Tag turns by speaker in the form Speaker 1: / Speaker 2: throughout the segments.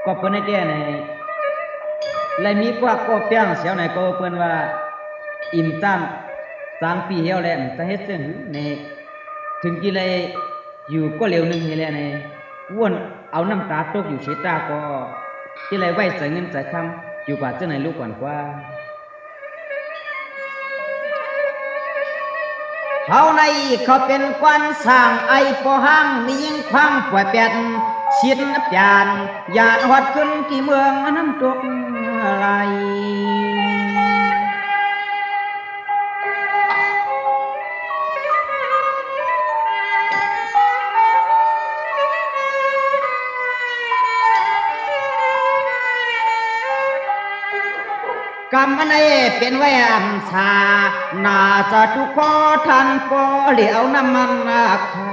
Speaker 1: ก็เปิ้นไอ้แก่ในเลยมีกว่าก็เปียงเสียวไหนก็เปิ้นว่าอิ่มตั้ม3 ปีเฮียวแล้วจะเฮ็ดซึ่งในถึงกี่เลยอยู่ก็เร็วนึงเฮียแล้วในว่นเอาน้ำตาตกอยู่เฉยตาก็ที่เลยไว้ใส่เงินใส่คำอยู่กว่าเจ้าไหนลูกก่อนกว่าเขาในเขาเป็นควันสร้างไอปอห้างมียิงควังป่วยแปดชิดนับยานยานหอดขึ้นกี่เมืองน้ำตกไหลกรรมในเป็นไว้อันชาน่าจะทุกข้อทันปอเหลียวน้ำมันไข่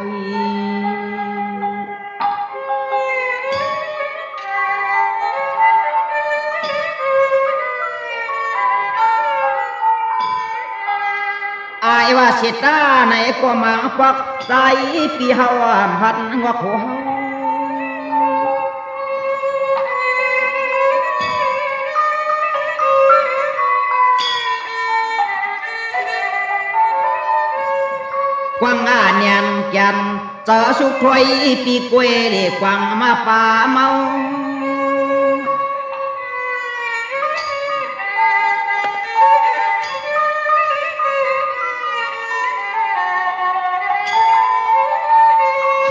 Speaker 1: อายว่าเสตาในก็มาปักใจปีเฮาหัดหัวโขกวางอาเนียนยันเจอสุขถอยปีกวยเด็กกวางมาป่าเมา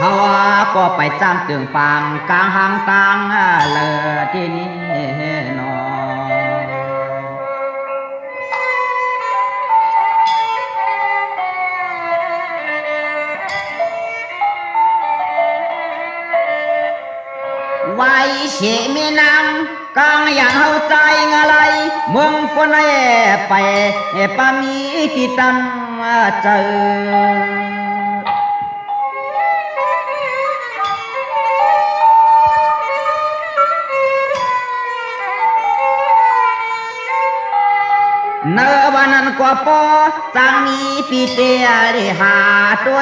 Speaker 1: เขาก็ไปจ้างเตืองปางกลางหางตางเลยที่นี้นอไว้เสียมีนางกลางอย่างเฮาใจอะไรเมืองคนไปปามีกี่ตันเจอเนวันนั้นกว่าปอจังมีปีเตียได้หาตัว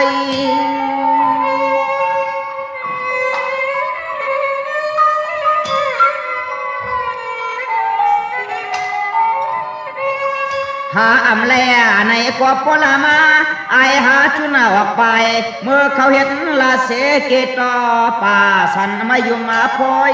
Speaker 1: หาอำแลในกว่าปอละมาไอหาชุนออกไปเมื่อเขาเห็นละเสเกตอป่าสันมาอยู่มาพอย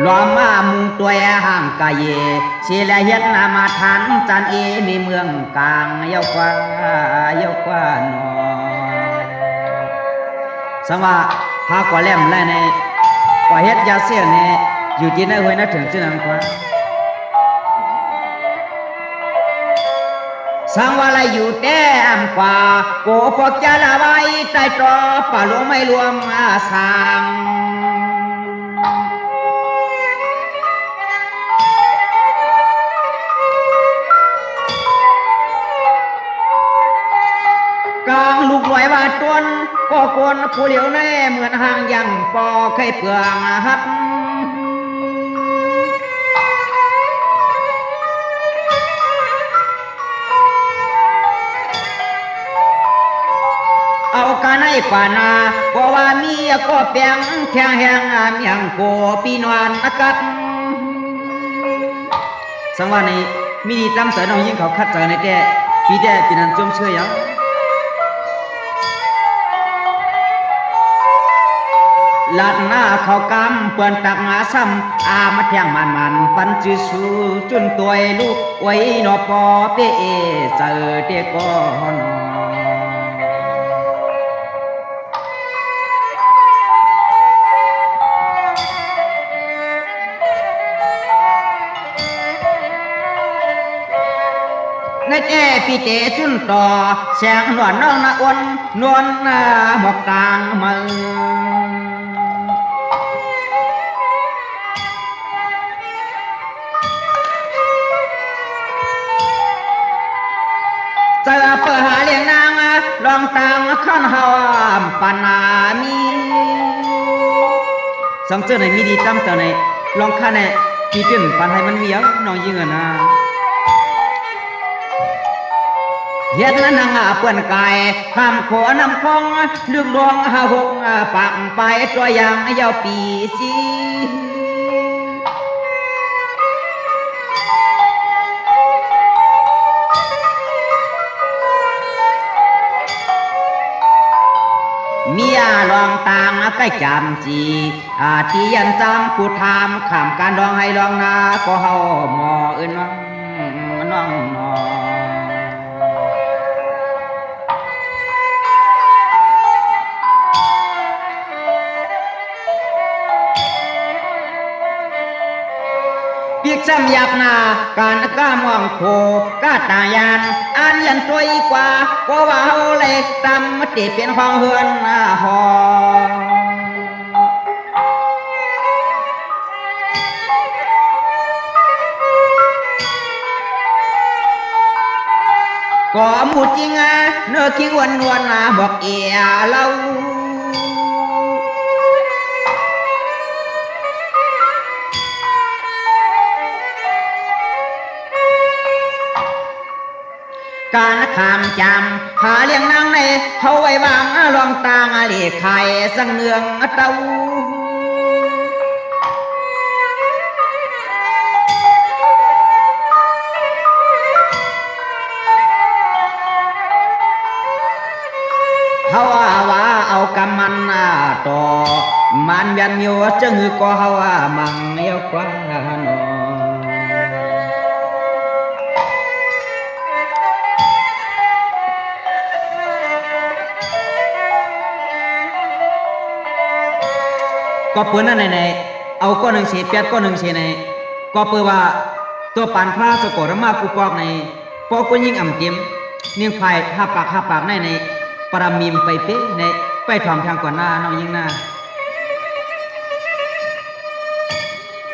Speaker 1: ล้อมมามุงตัวห่างกายเสียและเฮ็ดนามาทันจันเอมีเมืองกลางเยาวกว่าหนอสังว่าหากว่าแหลมแลในกว่าเฮ็ดยาเสียในอยู่ที่ในห้วยน่ะถึงชื่อนั้นกว่าสังว่าอะไรอยู่แต่อำกว่าโกพวกจะละไว้ใต้ตอป่าหลวงไม่รวมสร้างกลางลูกหวยว่าต้นก็กวนผู้เหลียวแน่เหมือนหางยังปอไข่เปลืองฮัดเอากันให้ป่านาเพราะว่ามีก็เปียงแข็งแหงเมียงโกปีนวานอากาศสังว่านี้มีดีตามเสนองยิ่งเขาคัดเจอในแต่ปีนั้นจมเชื่อยังลัดหน้าเขากำเปื่อนตักหาซ้ำอามาแทงมันปันจืสูจุนตัวลูกไว้นอปอเปเอเจอเตกอนในแก่ปีเตจุนต่อแสงนวลน้องนาอ้วนนวลหมอกกลางมือเจอเปิดหาเลี้ยงนางลองตังขั้นหามปานามีสังเจอในมีดีตั้มเจอในลองขั้นใน ปีเต้นปันให้มันเมียงน้องยิงอ่ะนะเฮ็ดนั้นนางเปื้อนกายข้ามขอนำคองลึกดวงหาหกปักไปตัวอย่างยาวปีสีเมียลองตางใกล้จำจีที่ยันจำผู้ทำขามการลองให้ลองนาก็เฮาหมอน้องน้องนอปีกซ้ำหยาบนาการก้ามองโคก้าตายานอันยันตัวอีกว่าก็ว่าเฮาเลยตำติเป็นของเฮือนหอก็หมุดจริงเนื้อคิงวันนวลบอกเอียเล่าการขามจำหาเลี้ยงนางในเขาไว้วางลองตางเหลีไข่สังเนืองเต้าเขาว่าเอากำมันต่อมันยันมีว่าจะงือก็เขามังเยอะกว่าหนอก็เปิดนั่นในเอาก้อนหนึ่งเสียเปียดก้อนหนึ่งเสียในก็เปิดว่าตัวปานพระสะกดมากูปอกในปอกก็ยิ่งอ่ำเต็มเนียงไฟห้าปากในปรามีมไปเป๊ะในไปทำทางก่อนหน้าน้องยิ่งหน้า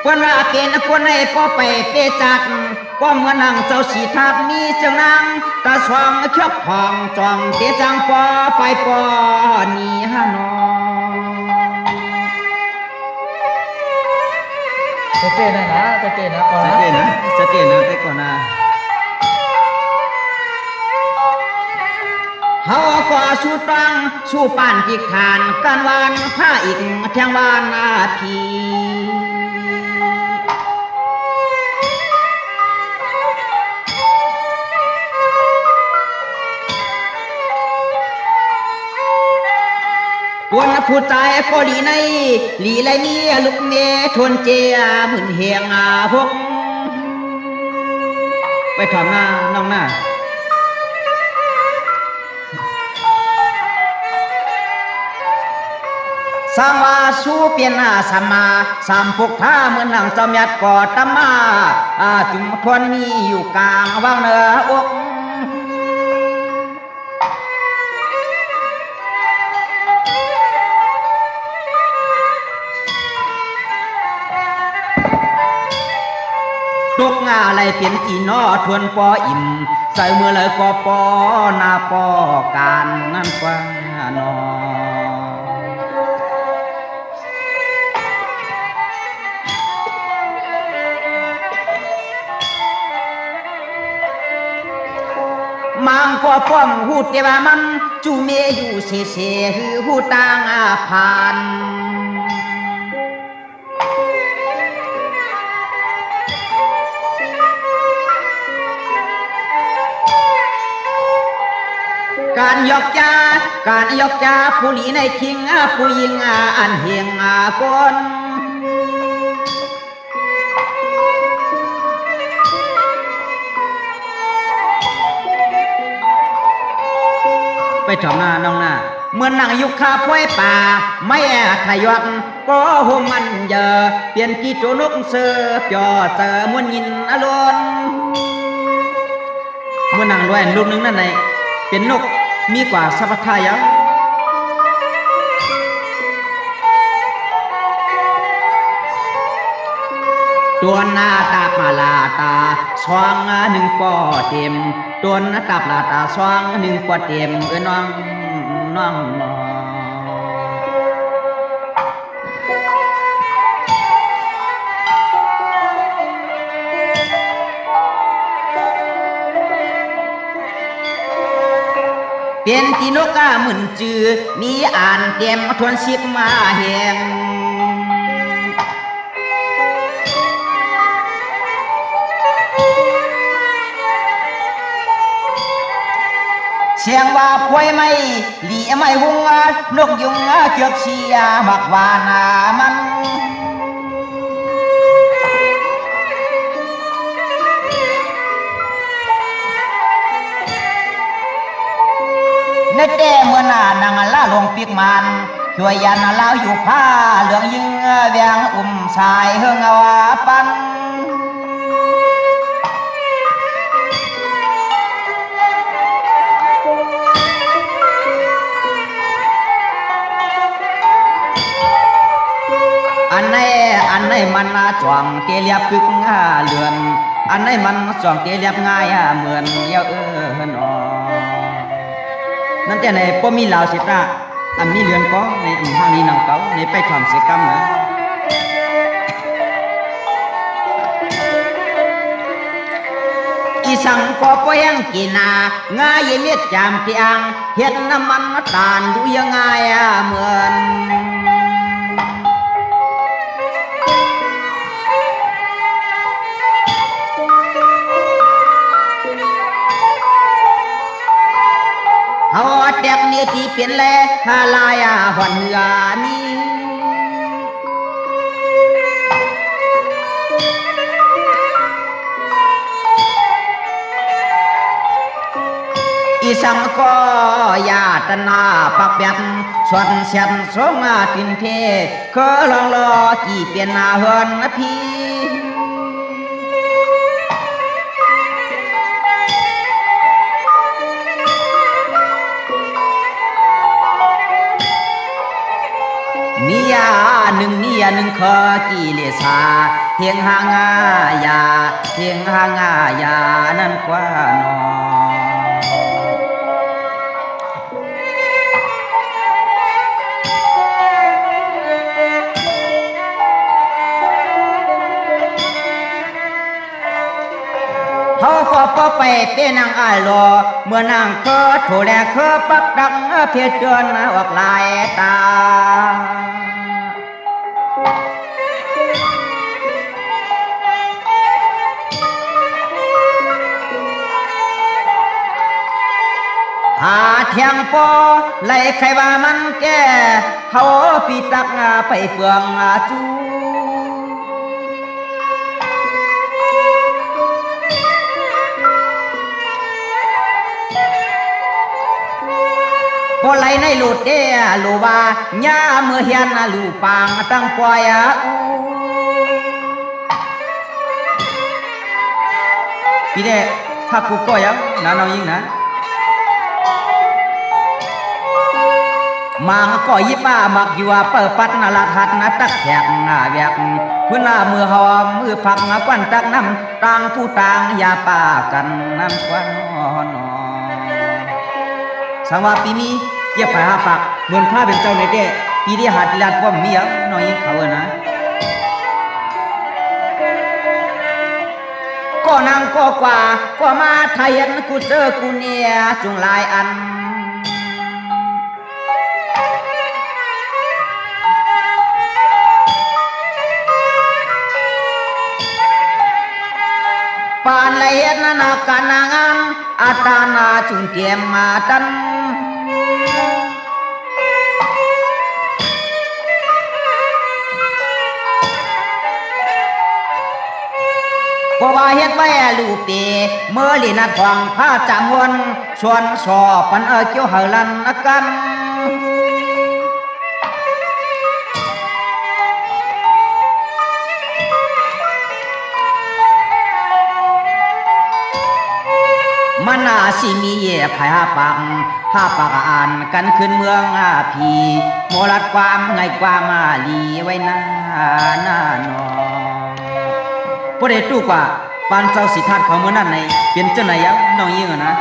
Speaker 1: คนละเกณฑ์คนในก็ไปเปจัดก็เหมือนนางเจ้าสีทับมีเจ้านางตาสว่างเขียวผ่องจองเตจังปอไปปอนี่ฮะน้อง
Speaker 2: จะเจนนะจะเจนนะก่อน
Speaker 1: จะเจนนะแต่ก่อนนะเฮาก็สู้ตังสู้ปานที่ขานกันวานผ้าอีกเที่ยงวานพีวันผู้ใจก็หลีในหลีไรนี่ลูกเมทนเจียหมื่นเฮียงพวกไปถอนหน้าน้องหน้าสร้างว่าสู้เปลี่ยนสัมมาสัมพุทธะเหมือนหลังจอมยัดกอดตมาจุมทวนมีอยู่กลางว่างเนื้ออกตกงาอะไรเปลี่ยนอีนอทวนปออิ่มใส่เมื่อเลยก็ปอนาปอการนั่นกว่านอมังก็ป้อมหูเทวามันจูเมอยู่เสียหือหูต่างผ่านการยกจาผู้หลีในทิ้งผู้ยิงอันเฮียงคนไปถอมหน้าน้องหน้าเมื่อนั่งยุคาพ้วยป่าไม่ขยอกก็หงมันเยอะเปลี่ยนกี่โจนกเสือปยอเจอมวนยินอารมณ์เมื่อนั่งด้วยลูกนึงนั่นไหนเป็นนกมีกว่าสัพพทายะตัวหน้าตามาลาตาสว่างหนึ่งปอเต็มตัวหน้าตาลาตาสว่างหนึ่งปอเต็มน้อง เป็นที่นกกาหมื่นจือมีอ่านเกมทวนชิบมาแหงเสียงว่าพวยไม่หลีไม่หุงนกยุงเกือกเชียมักวานามันในแต่เมื่อนานังล่าลงปีกมันช่วยยันลาวอยู่ผ้าเหลืองยิงแวงสายเฮืองเอาปันอันไหนมันจ่องเกลียบพึกเลือนอันไหนมันจ่องเกลียบง่ายเหมือนเยาหนอนั่นแต่ในป้มีลาวสิตาอันมีเรือนก็ในทางนี้นำเขาในไปทำเสกรรมนะอีสังก็ปยังกินาง่ายเม็ดจามเพียงเห็ดน้ำมันตานดูยังไงเหมือนเอาแตกเนี่ยที่เป็นแลฮาลายหอนเหือมีอีสังก็ยาตนาปักแบบส่วนเสียนสงตินเทเคอลองรอกี่เป็นเฮือนพี่นิยาหนึ่งขอกิเลสาเพียงหางายาเพียงหางายานั่นกว่านอเขาฟอไปเป็นนางอ้ายรอเมื่อนางเคอโถแลเคอปักดังเพียเตือนออกลายตาหาเทียงปอไล่ใครว่ามันแก่เขาปีตักไปเปลืองจูพอไหลในหลุดเด้ลูว่าย่าเมื่อเฮียนลูปางตั้งปล่อยพี่เด้ถ้ากูก็ยังน้าน้องยิงนะมังก็ยิป้ามักอยู่เปิดปัดนาลาทัดนะตักแขกแวกพื้นหน้ามือหอมมือผักกวันตักน้ำต่างผู้ต่างยาป่ากันน้ำกวันนอสังว่าปีนี้เกี่ยไปหาปักเหมือนข้าเป็นเจ้าในเด้ปีที่หาดิลัดป้อมมีอ่ะน้อยยิงเขานะก็นางก็กว่าก็มาไทยนกูเจอกูเนี่ยจุงลายอันปานละเอียดนาการนางอันอาตานาจุงเกียมมาตันเพราะว่าเฮ็ดไว้ลูกเตเมื่อลีนัดทองผ้าจำวนชวนสอปันเกี่ยวเฮลันกันมันน่าสิมีเย่ภายหาปังหาปากอ่านกันขึ้นเมืองพีโมรัดความไงความลีไว้หน้านอผู้ใดตู้กว่าปานเจ้าสิทัดเขาเมื่อนั้นในเป็นเจ้าไหนยักน้องยิงนะ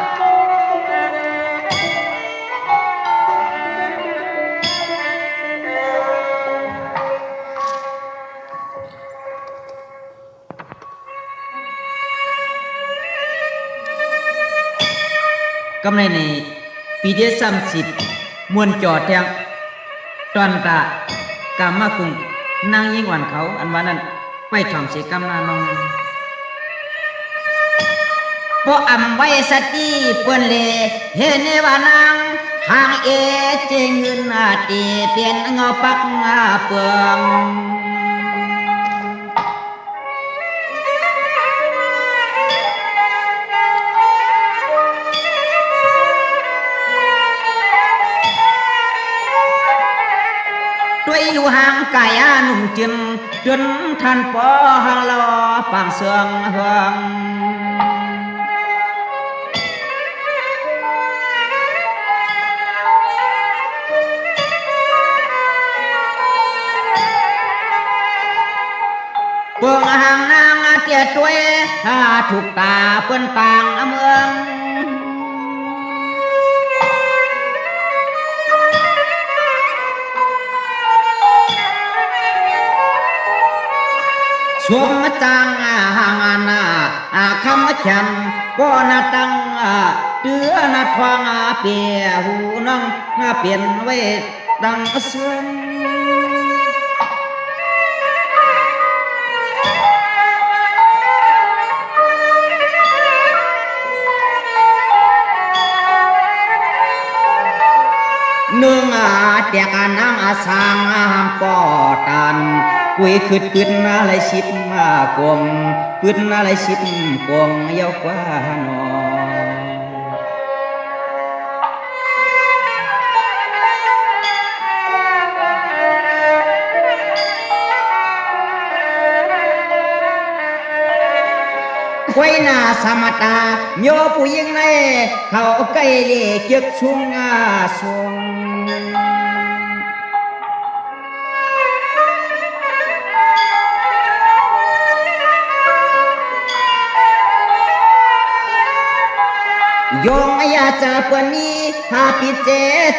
Speaker 1: กำไรใน ปีเดีย30มวนจอดแทงตอนตะกามากุงนางยิ่งหวันเขาอันว่านั้นไปท่องเสกำนานองพออำไว้สติเปิ้นเลเห็นว่านางทางเอเจเงินอาตีเปลี่ยนเงาปักเปืองด้วยอยู่ห่างไก่หนุ่มจินจนทันปอหังรอปางเสืองเฮืองเปืองห่างนางเตี้ยตัวถ้าถูกตาเปิ้นต่างเมืองสวมจังห่างนาคำแขมก็นาตังเตือนาทวงเปียหูน้องเปลี่ยนไว้ดังเสื่อมเนื่องเตียกันนางสร้างก่อตันกุยขึ้นปืนอะไรชิดมากวงปืนอะไรชิดกวงเยาวกว่านอควยนาสมตาโยผู้ยิงในเขาใกล้เลี้ยเกียกชุงสวงโยงอยาจะปนี้หาปิเจ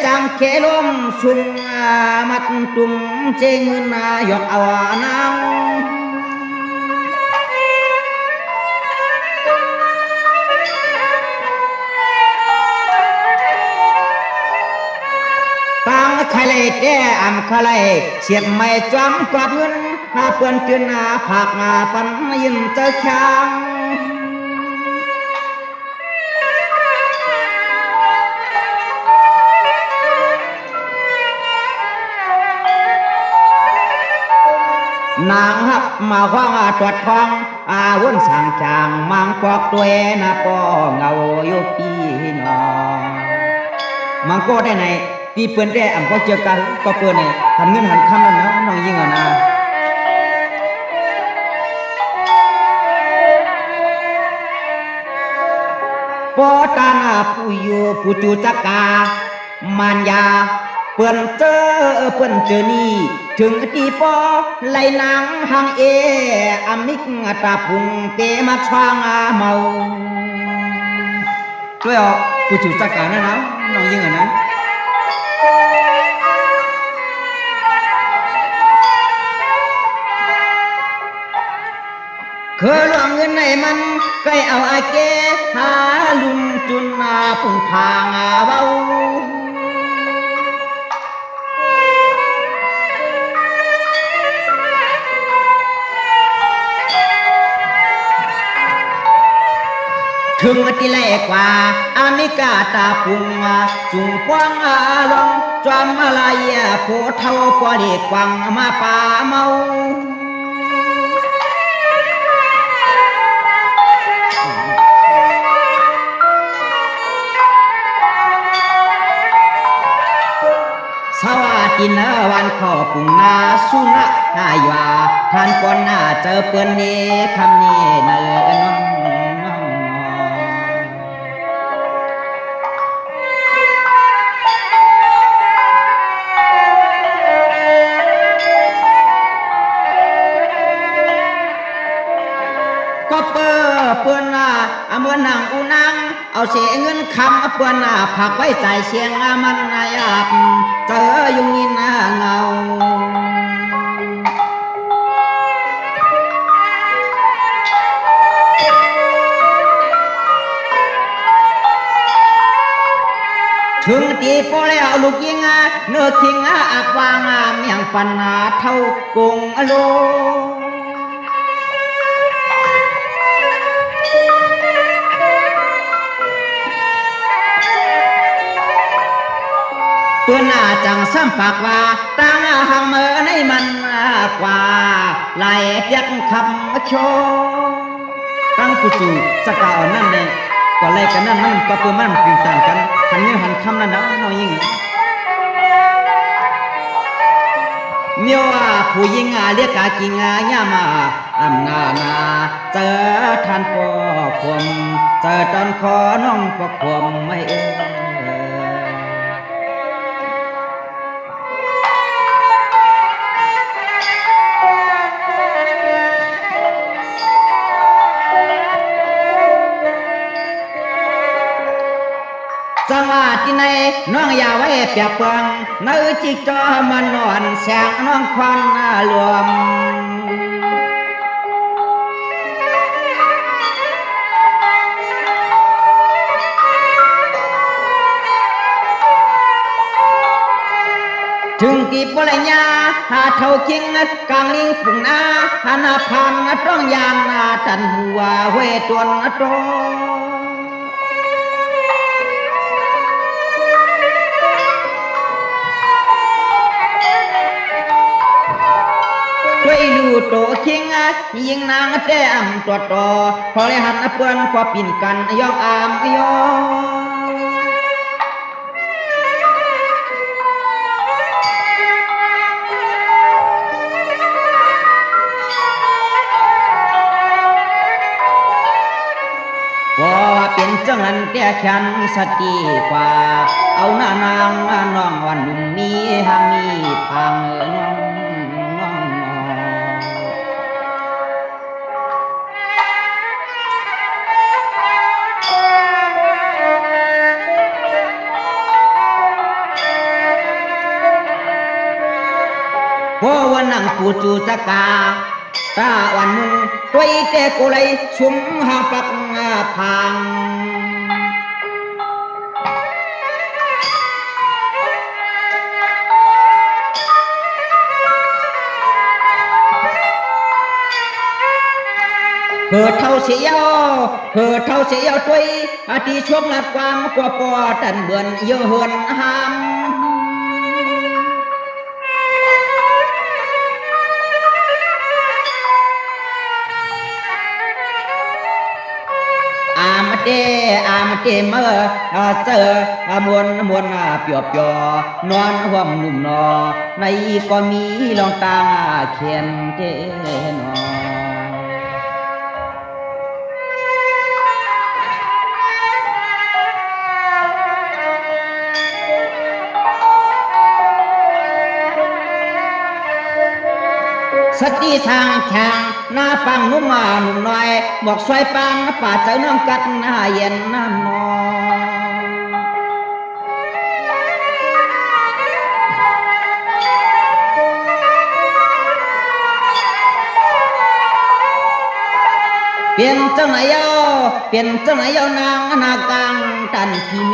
Speaker 1: จังเคลมชุงมัดตุ่มเจงนายกอาวานางตังใครเลยแก่อำใครเลยเสียบไม่จำกว่าเพื่อนหาเพื่อนเตือนผักปันยินเจอช้างนางฮับมาคว้างตรวจฟังวุ่นสั่งจางมังปอกตัวนาปอเงาอยู่พี่น้องมังก็ได้ไหนตีเปืนได้อ่ำก็เจอกันก็เปืนเนี่ยหันเงินหันคำนั่นนะน้องยิ่งนะปอตานาผู้อยู่ผู้จูจักกามานยาเปื่อนเจอนี่ถึงตีปอไหลนางหางเออมิกตาพุงเปมาชวางเมาช่วยออกผู้จูจักกานะนะน้องยิ่งนะเคยลวงเงินในมันใกล้เอาอาเกหาลุงจุนปุ่งพางเบาถึงที่แรกว่าอเมริกาตาปุงจุงกวางลองจอมอะไรโพเท่าปอเด็กกวางมาป่าเมาสวัสดีนะวันขอปุ่งนาสุนัขหายว่าท่านก่อนหน้าเจอเปื้อนนี้คำนี้เนอน้องก็เปื้อนเมื่อนางอุนังเอาเสียเงินคำเปื้อนผักไว้ใจเสียงมันอยากเจอยุงยินเงาถึง คิงอักวางเมียงปันเท่ากงโลเปื้อนจังซ้ำปากว่าตั้งหังเมื่อในมันกว่าไหลเปียกคำโชตั้งผู้สู่สกาวนั่นเนี่ยก็เลยกันนั่นมันก็เปื้อนมันปีต่างกันหันเนื้อหันคำนั่นนะน้อยยิ่งเมียวผู้หญิงเรียกกากิงย่ามาอำนานาเจอท่านปอคมเจอตอนคอน้องปอคมไม่จังหวะที่ในน้องอย่าไว้เปียกเปืองในจิกจอมันนอนแสงน้องควันรวมถึงกีบปลญาหาเท่าจริงกลางลิงปุ่งนาหานาพันต้องยางตันหัวเวตวนตรช่วยดูโตคิงยิงนางแต้มตัวต่อพอเลยหันเปื้อนพอปิ่นกันยองอามยองว่าเป็นจังนั้นแต่ฉันสติกว่าเอาหน้านางน้องวันนุ่มมีหามีทางน้องพอวันนั่งปูจูสกาตาวันมุงตัวเตะกูเลยชุ่มหางปักพังเพื่อเท่าเสียวตัวอาทิช่วงหลับความกว่าปอตันเบือนเยอะเหินหามอามเตเมื่อเจอมวนเปียบยอนอนห่วมนุ่มนอในก็มีลองตาเขียนเจนอสติทางแข่งหน้าปังนุ่มน้อยหมอกสวยปังป่าเจ้าน้องกัดหน้าเย็นน้ำนองเปลี่ยนจังไหนเอานางนากังตันพี่เม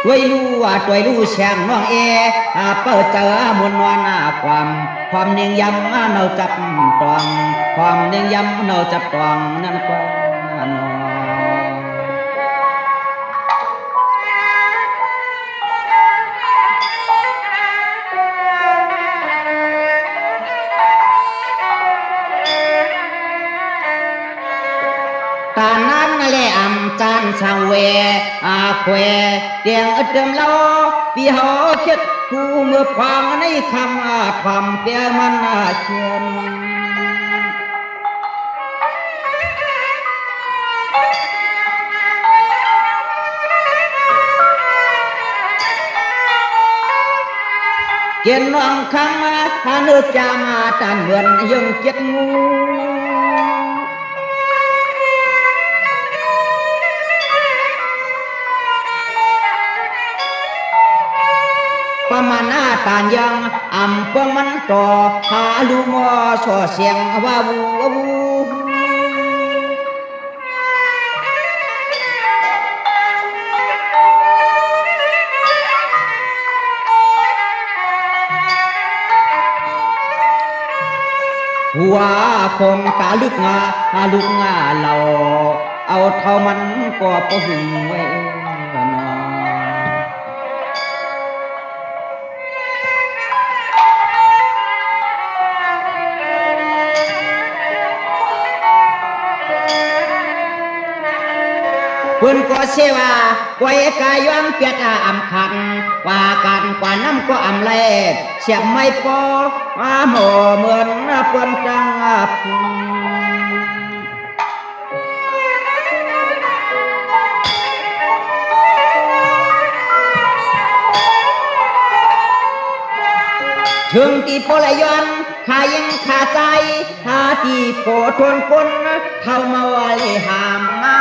Speaker 1: ด้วยลู่แช่งน้องเปิดเจอมนวนความเนียงยำเนาจับตองความเนียงยำเนาจับตองนั่นก็นอตานั้นแหละอำจานสังเวแควเตียงเติมเล่าปีหอเช็ดกูเมื่อฟังในคำความเปียมันเชียนเกียนน้องคำหาเนื้อจามาตันเหมือนยังเจ็ดงูประมาณตานยัง ำเปืองมันต่อหาลูกมอสอเสียงว่าวูวูหัวคงตาลึกงาลึกงาเราเอาเท่ามันก็ปหึงไว้เพิ่นก็เสว่าไว้กายย้อนเปียดอำคันว่ากันกว่าน้ำก็อำแลเสียบไม่พอหม้อเหมือนเพิ่นจังพูถึงที่โพลย้อนขายังขาใจหาที่โพทวนคนเข้ามาวาลีหามมา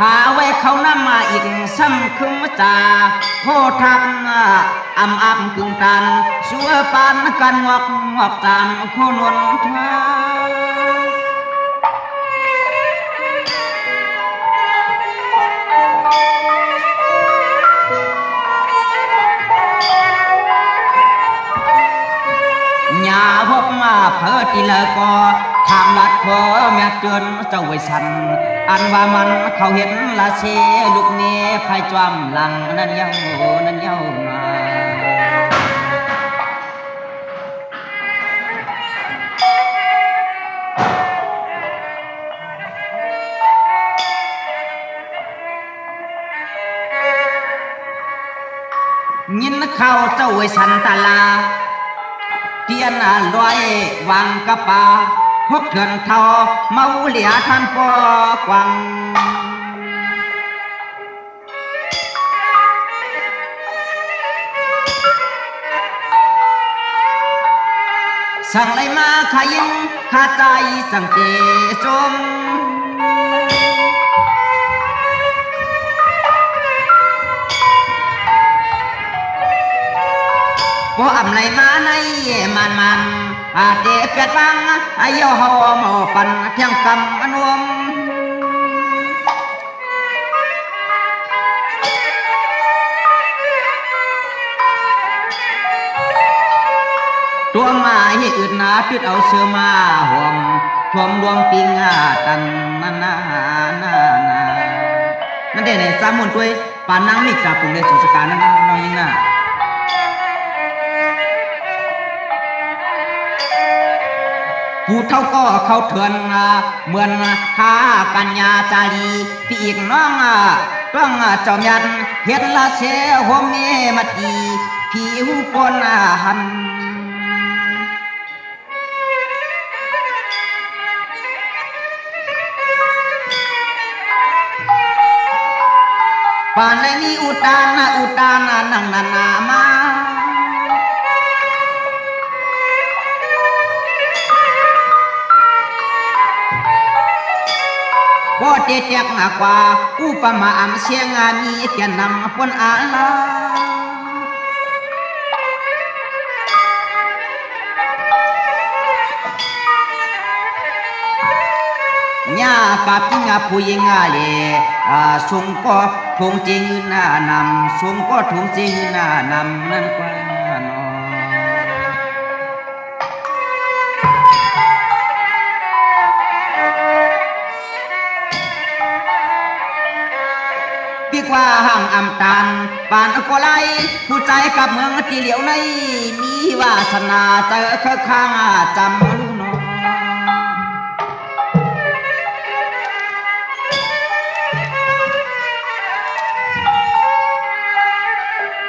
Speaker 1: หาไว้เขานำมาอีกซ้ำคึมจ่าโหทักอับกึ่งตันสัวปานกันงอกตามโคนวนทาอย่าพบมาเพิดที่เลยก็ทำลัดพอแม่เตือนเจ้าไว้สันอันว่ามันเขาเห็นละเชลูกเนภายจอมหลังนั่นเย้ามายินเข้าเจ้าไว้สันตาลาเทียนลอยวังกะปาพกเถื่อนเท่าเมาเหลียท่านปอกวังสั่งไรมาขายิงขาใจสั่งเจจมพออำไรมาในมันอาเดเปียดวังอายุหอมปันเที่ยงกำอนวมตัวมาให้อื่นนาพิดเอาเสือมาห่วมทวมดวงปิงตันนั่นนั่นเด่นสามมุนตัวปานนังมิกจากปุ่งในสุสการนั่นน้อยยิ่งน่ะผู้เท่าก็เขาเถื่อนเหมือนหากัญญาจารีพี่อีกน้องต้องจอมยันเห็นละเสหัวเมมาตีผิวปนหันป่านในนี้อุตานนั่งนามาบ่เจ็กกว่าอุปมาอำเสียงมีเกียนนำปนอาลาญากับจิงผู้หญิงเลสุงก็ทงจริงนำสุงก็ทงจริงนำนั่นกว่าปีกว่าห่างอำตานปานก็ไลผู้ใจกับเมืองที่เหลียวในมีวาสนาเจอข้างจำลูกน้อง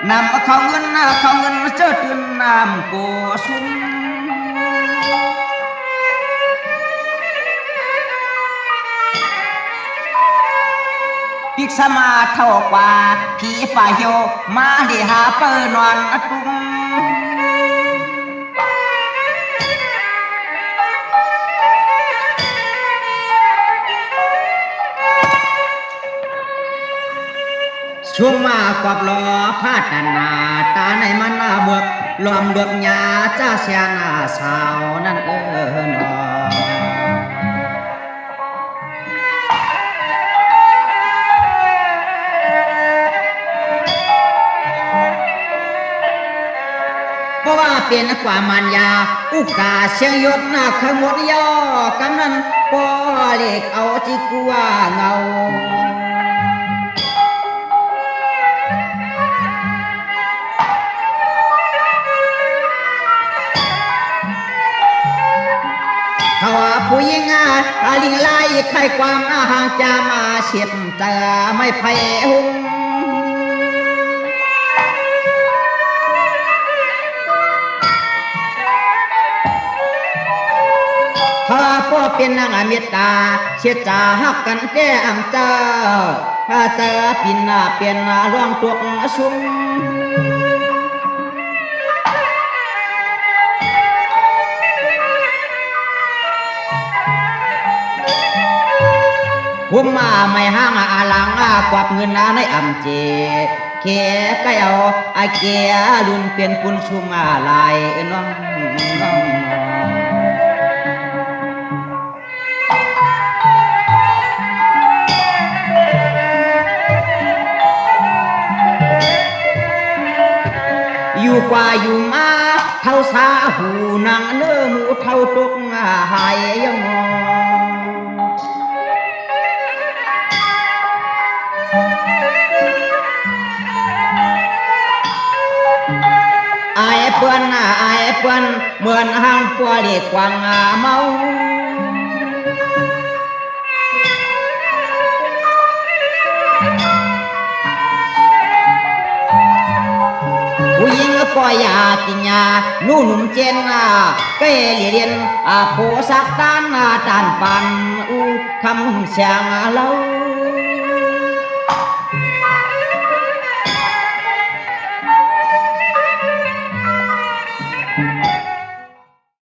Speaker 1: นำเขาเงินเจ้าตื่นน้ำโกสุนพิกสมาเท่ากว่าผีฝ่ายโยมาดิหาเปินอนตุ้ม ช่วงมากอบล้อพาดกันหนาตาในมันเบือกลอมเลือกหยาจ้าเสียหน้าสาวนั่นนอเพราะว่าเป็นกว่ามันยาอุกาเสียงยศหน้าขมดย่อกำนันปอเล็กเอาจิกว่าเงาเขาผู้หญิงลิงไล่ใครความห่างจะมาเฉียบจะไม่ไพ่หุงถ้าพ่อเป็นนางเมตตาเชียจ่าหักกันแก้มเจ้าถ้าเจอปินเปลี่ยนร่องตัวชุ่มผมมาไม่ห่างอาลังกวับเงินในอำเจเขก็เอาเกียลุนเป็นปุนชุมลายน้องอยู่กว่าอยู่มาเท่าสาหูนางเนื้อหมูเท่าตุกหายยังงไอ้เปิ้นเหมือนห้างปัวเล็กกวางเมาผู้หญิงก็อยากินยานู่นหนุ่มเจนเกลีเรียนโพสักตานตานปันคำเสียงเล่า